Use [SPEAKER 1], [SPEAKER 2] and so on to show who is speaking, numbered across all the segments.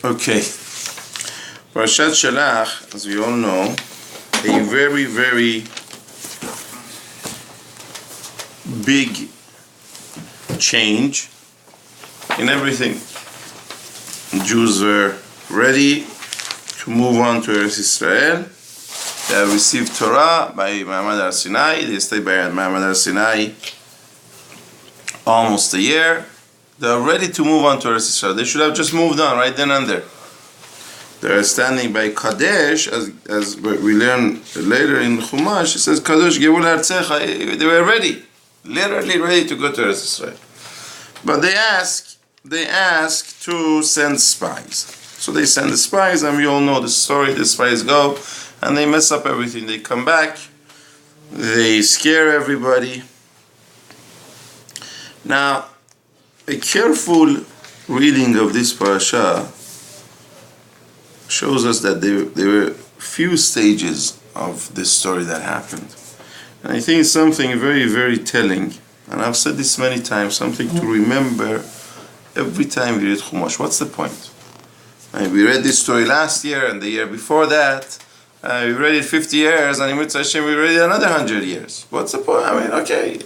[SPEAKER 1] Okay. Parashat Shelach, as we all know, a very, very big change in everything. Jews were ready to move on to Eretz Israel. They have received Torah by Ma'amad Har-Sinai. They stayed by Ma'amad Har-Sinai almost a year. They are ready to move on to Eretz Israel. They should have just moved on right then and there. They are standing by Kadesh, as we learn later in Chumash. It says, Kadosh Gevul Artzecha. They were ready, literally ready to go to Eretz Israel. But they ask to send spies. So they send the spies, and we all know the story. The spies go, and they mess up everything. They come back, they scare everybody. Now, a careful reading of this parasha shows us that there were few stages of this story that happened. And I think it's something very, very telling. And I've said this many times, something to remember every time we read Chumash. What's the point? We read this story last year and the year before that. We read it 50 years, and in Mitzvah Hashem we read it another 100 years. What's the point? I mean, okay.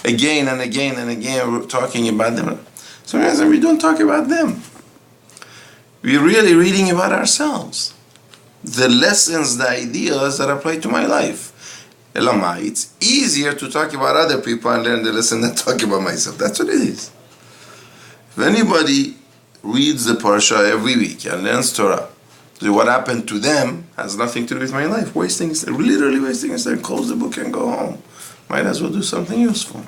[SPEAKER 1] Again and again and again we're talking about them. Sometimes we don't talk about them. We're really reading about ourselves. The lessons, the ideas that apply to my life. Elamai, it's easier to talk about other people and learn the lesson than talk about myself. That's what it is. If anybody reads the parasha every week and learns Torah, so what happened to them has nothing to do with my life. Literally wasting his time. Close the book and go home. Might as well do something useful.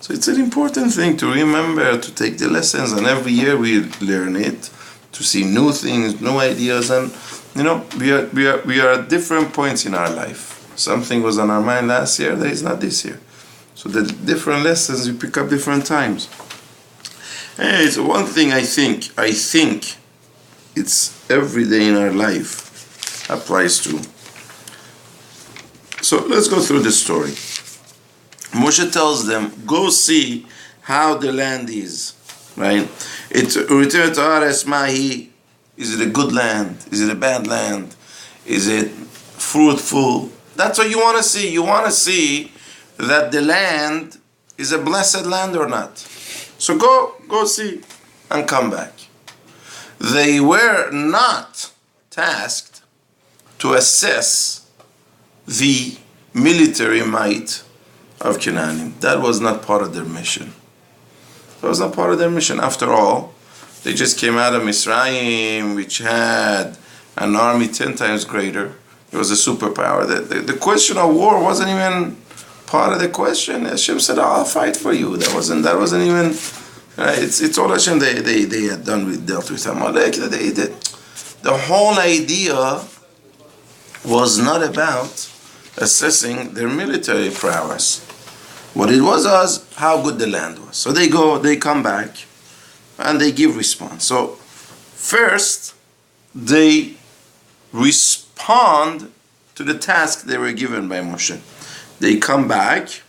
[SPEAKER 1] So it's an important thing to remember, to take the lessons, and every year we learn it, to see new things, new ideas, and we are at different points in our life. Something was on our mind last year that is not this year. So the different lessons we pick up different times. Hey, it's one thing I think it's every day in our life applies to. So let's go through the story. Moshe tells them, go see how the land is, right? It's return to Ares Mahi. Is it a good land? Is it a bad land? Is it fruitful? That's what you want to see. You want to see that the land is a blessed land or not. So go see and come back. They were not tasked to assess the military might of Canaanim. That was not part of their mission. That was not part of their mission. After all, they just came out of Misraim, which had an army 10 times greater. It was a superpower. The question of war wasn't even part of the question. Hashem said, I'll fight for you. That wasn't even... It's all Hashem they had dealt with Amalek. The whole idea was not about assessing their military prowess. What it was how good the land was. So they come back, and they give response. So first, they respond to the task they were given by Moshe. They come back.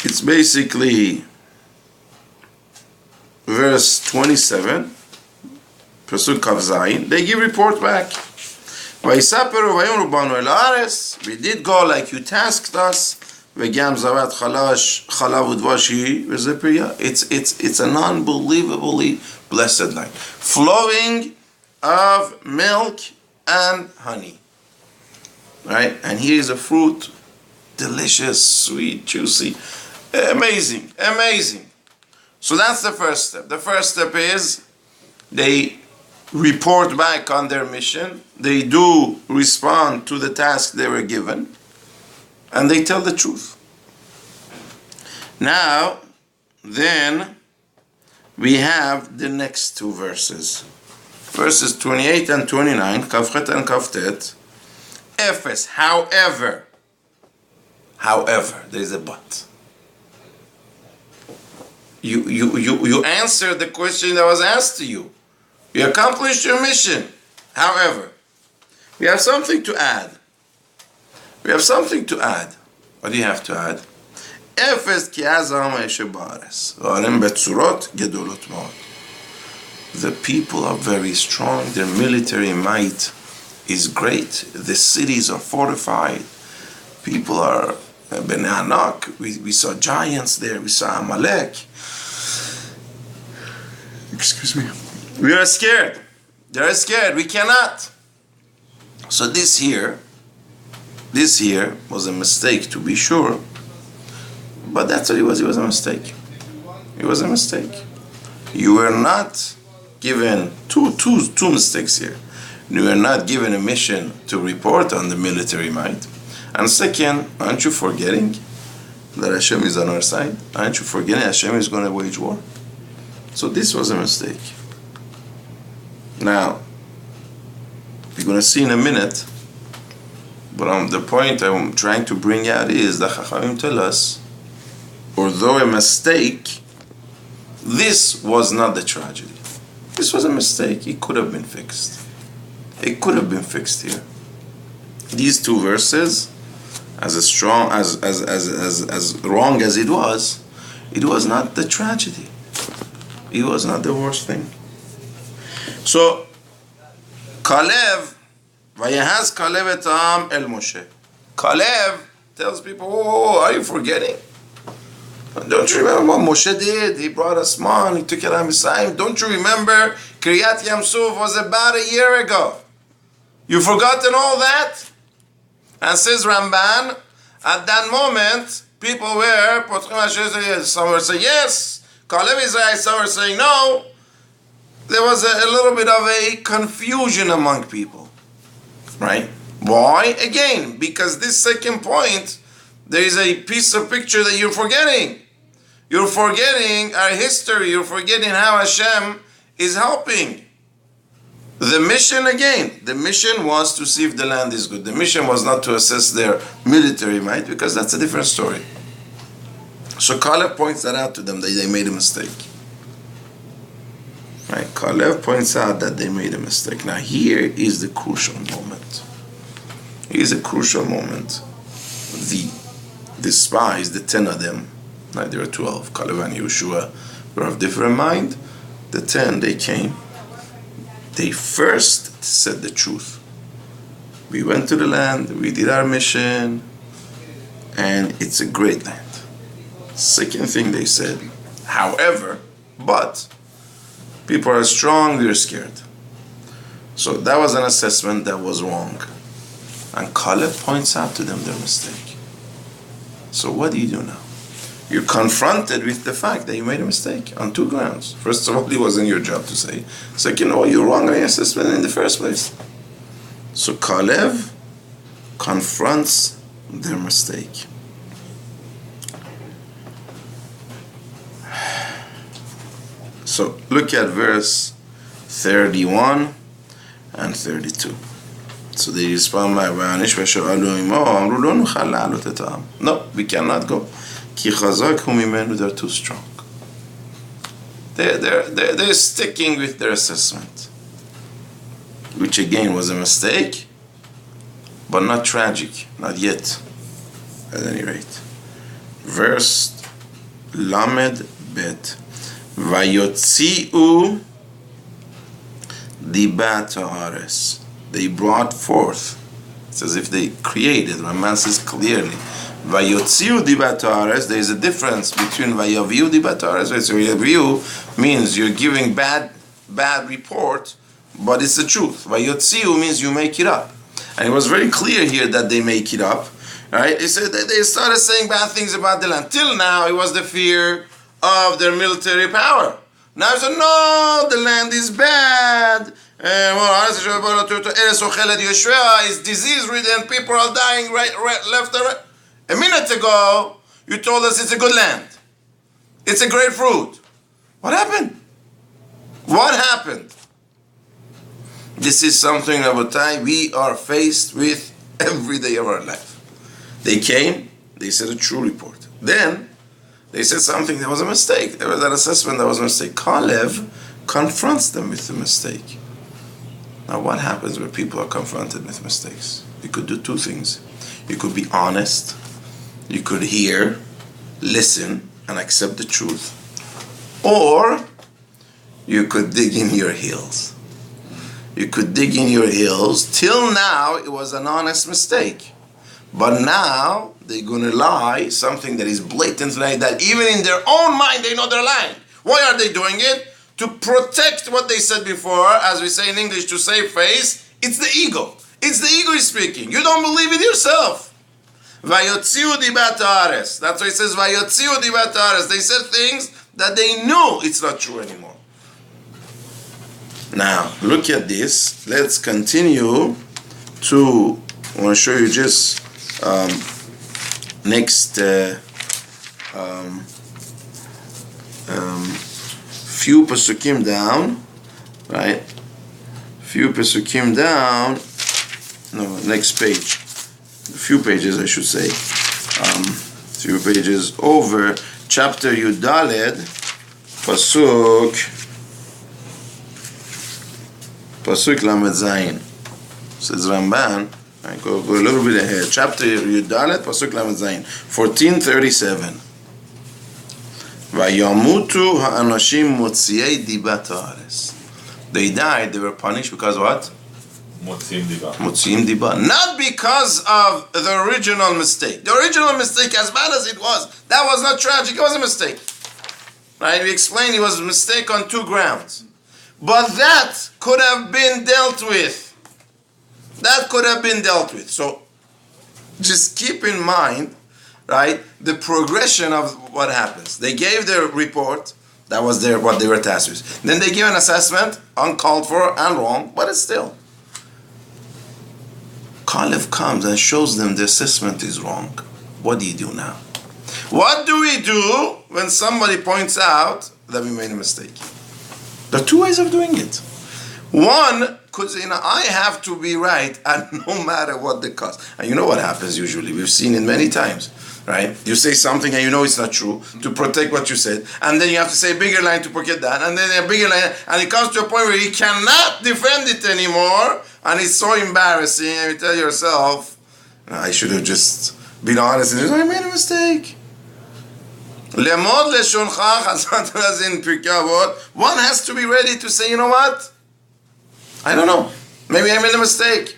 [SPEAKER 1] It's basically verse 27, Pasuk Kav Zayin. They give report back. We did go like you tasked us. It's an unbelievably blessed land, flowing of milk and honey. Right? And here is a fruit, delicious, sweet, juicy. Amazing. So that's the first step. The first step is they report back on their mission. They do respond to the task they were given. And they tell the truth. Now, then, we have the next two verses. Verses 28 and 29, Kafchet and Kaftet. Ephes, however, there is a but. You answered the question that was asked to you. You accomplished your mission. However, we have something to add. What do you have to add? Efes ki az ha'mesh ba'aretz. V'arem betzurot gedolot ma'od. The people are very strong. Their military might is great. The cities are fortified. People are Ben Anak. We saw giants there. We saw Amalek. Excuse me. We are scared. They are scared. We cannot. So this here was a mistake, to be sure. But that's what it was. It was a mistake. It was a mistake. You were not given two mistakes here. You were not given a mission to report on the military might. And second, aren't you forgetting that Hashem is on our side? Aren't you forgetting Hashem is going to wage war? So this was a mistake. Now, we're going to see in a minute, but the point I'm trying to bring out is that Chachamim tell us, although a mistake, this was not the tragedy. This was a mistake. It could have been fixed. It could have been fixed here. These two verses, as strong as wrong as it was not the tragedy. It was not the worst thing. So, Kalev, Vayahaz Kalev et ha'am el Moshe. Kalev tells people, oh, are you forgetting? Don't you remember what Moshe did? He brought us man, he took it on Messiah. Don't you remember Kriyat Yamsuf was about a year ago? You've forgotten all that? And says Ramban, at that moment, people were, some were saying yes, Kalev is right, some were saying no. There was a little bit of a confusion among people. Right? Why? Again, because this second point, there is a piece of picture that you're forgetting. You're forgetting our history. You're forgetting how Hashem is helping. The mission, again, the mission was to see if the land is good. The mission was not to assess their military might, because that's a different story. So Kalev points that out to them, that they made a mistake. Right? Kalev points out that they made a mistake. Now here is the crucial moment. Here's a crucial moment. The spies, the 10 of them, right, there were 12, Kalev and Yeshua were of different mind. The 10, they came. They first said the truth. We went to the land, we did our mission, and it's a great land. Second thing they said, however, but people are strong, we're scared. So that was an assessment that was wrong. And Kalev points out to them their mistake. So what do you do now? You're confronted with the fact that you made a mistake on two grounds. First of all, it wasn't your job to say. Second of all, you're wrong on your assessment in the first place. So Kalev confronts their mistake. So look at verse 31 and 32. So they respond by no, we cannot go. They're too strong. They're sticking with their assessment, which again was a mistake, but not tragic, not yet, at any rate. Verse Lamed Bet. Vayotzi'u dibat ha'aretz. They brought forth. It's as if they created. Raman says clearly. Vayotzi'u dibat ha'aretz. There is a difference between vayaviu dibat ha'aretz. Vayaviu means you're giving bad report, but it's the truth. Vayotzi'u means you make it up. And it was very clear here that they make it up. Right? It said that they started saying bad things about the land. Till now, it was the fear of their military power. Now it's no, the land is bad. Is disease-ridden. People are dying right, left and right. A minute ago, you told us it's a good land. It's a great fruit. What happened? What happened? This is something, Rabotai, we are faced with every day of our life. They came, they said a true report. Then, they said something that was a mistake. There was an assessment that was a mistake. Kalev confronts them with the mistake. Now what happens when people are confronted with mistakes? You could do two things. You could be honest You could hear, listen, and accept the truth. Or you could dig in your heels. You could dig in your heels. Till now, it was an honest mistake. But now, they're going to lie, something that is blatantly like that. Even in their own mind, they know they're lying. Why are they doing it? To protect what they said before, as we say in English, to save face. It's the ego. It's the ego is speaking. You don't believe it yourself. Vayotziu dibat haaretz. That's why it says Vayotziu dibat haaretz. They said things that they knew it's not true anymore. Now, look at this. Let's continue to, I want to show you just next few pesukim down, right? Few pesukim down, no, next page. A few pages, I should say. Few pages over, chapter Yudaled, Pasuk Lamed Zayin. Says Ramban, I go a little bit ahead. Chapter Yudalet, Pasuk Lamed Zayin, 1437. Vayamutu ha'anashim motziei dibat haaretz. They died, they were punished because what? Motziim diba. Not because of the original mistake. The original mistake, as bad as it was, that was not tragic, it was a mistake. Right? We explained it was a mistake on two grounds. But that could have been dealt with. That could have been dealt with. So just keep in mind, right, the progression of what happens. They gave their report, that was what they were tasked with. Then they give an assessment, uncalled for and wrong, but it's still. Kollel comes and shows them the assessment is wrong. What do you do now? What do we do when somebody points out that we made a mistake? There are two ways of doing it. One, because I have to be right, and no matter what the cost. And you know what happens usually. We've seen it many times, right? You say something and you know it's not true to protect what you said, and then you have to say a bigger line to forget that, and then a bigger line, and it comes to a point where you cannot defend it anymore, and it's so embarrassing, and you tell yourself, I should have just been honest and I made a mistake. Lemod leshoncha chazat in Pirkei Avot. One has to be ready to say, you know what? I don't know. Maybe I made a mistake.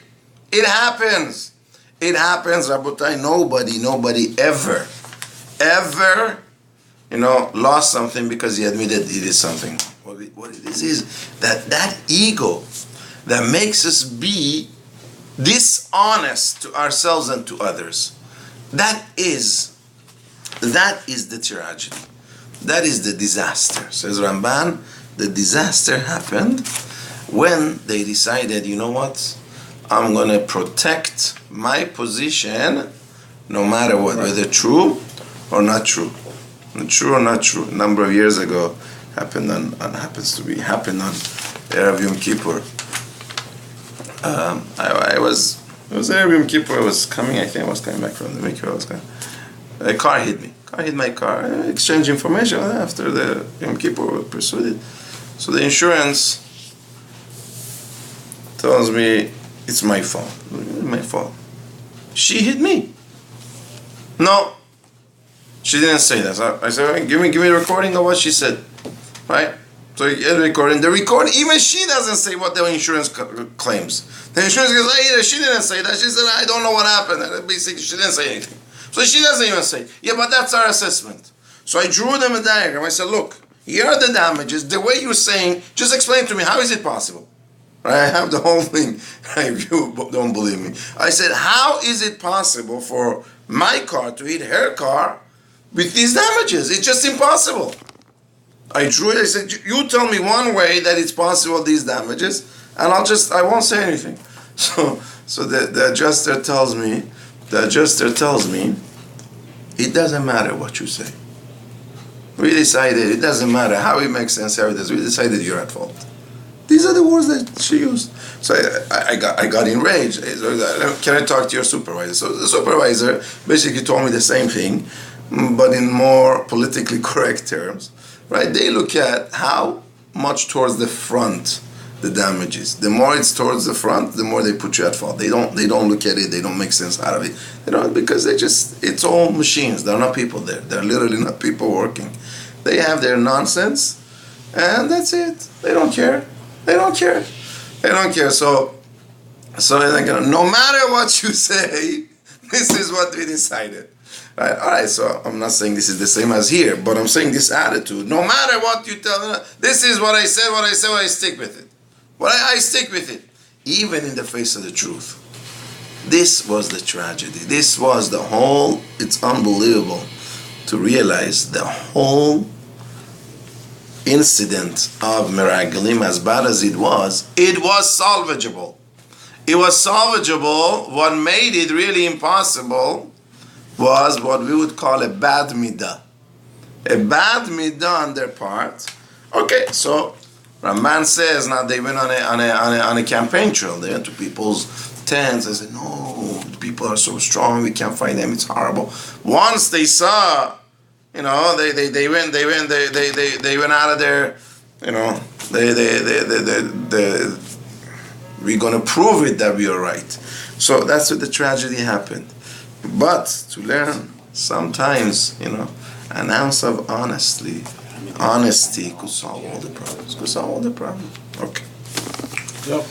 [SPEAKER 1] It happens. It happens, Rabotai. Nobody ever, lost something because he admitted he did something. What it is that ego that makes us be dishonest to ourselves and to others. That is the tragedy. That is the disaster. Says Ramban, the disaster happened when they decided, you know what? I'm going to protect my position no matter what, whether true or not true. True or not true. A number of years ago, happened on Erev Yom Kippur. It was Erev Yom Kippur. I was coming back from the mikveh. A car hit me. Hit my car. I exchanged information after the Yom Kippur pursued it. So the insurance tells me it's my fault. My fault. She hit me. No, she didn't say that. So I said, give me a recording of what she said. Right? So you get a recording. The recording, even she doesn't say what the insurance claims. The insurance goes, hey, she didn't say that. She said, I don't know what happened. And basically, she didn't say anything. So she doesn't even say, yeah, but that's our assessment. So I drew them a diagram. I said, look, here are the damages. The way you're saying, just explain to me, how is it possible? Right? I have the whole thing. If you don't believe me. I said, how is it possible for my car to hit her car with these damages? It's just impossible. I drew it. I said, you tell me one way that it's possible, these damages, and I won't say anything. So the adjuster tells me, it doesn't matter what you say. We decided, it doesn't matter how it makes sense, how it does. We decided you're at fault. These are the words that she used. So I got enraged. Can I talk to your supervisor? So the supervisor basically told me the same thing, but in more politically correct terms. Right? They look at how much towards the front the damages. The more it's towards the front, the more they put you at fault. They don't look at it. They don't make sense out of it. They don't, because it's all machines. There are not people there. There are literally not people working. They have their nonsense, and that's it. They don't care. They don't care. They don't care. So they're gonna, no matter what you say, this is what we decided. Right? All right, so I'm not saying this is the same as here, but I'm saying this attitude. No matter what you tell me, this is what I said, I stick with it. I stick with it. Even in the face of the truth. This was the tragedy. This was the whole, it's unbelievable to realize the whole incident of Meragelim, as bad as it was salvageable. It was salvageable. What made it really impossible was what we would call a bad midah. A bad midah on their part. Okay, so Ramban says now they went on a campaign trail. They went to people's tents. They said, no, the people are so strong, we can't find them, it's horrible. Once they saw, they went out of there, we're gonna prove it that we are right. So that's what the tragedy happened. But to learn, sometimes, an ounce of honesty could solve all the problems. Okay. Yep.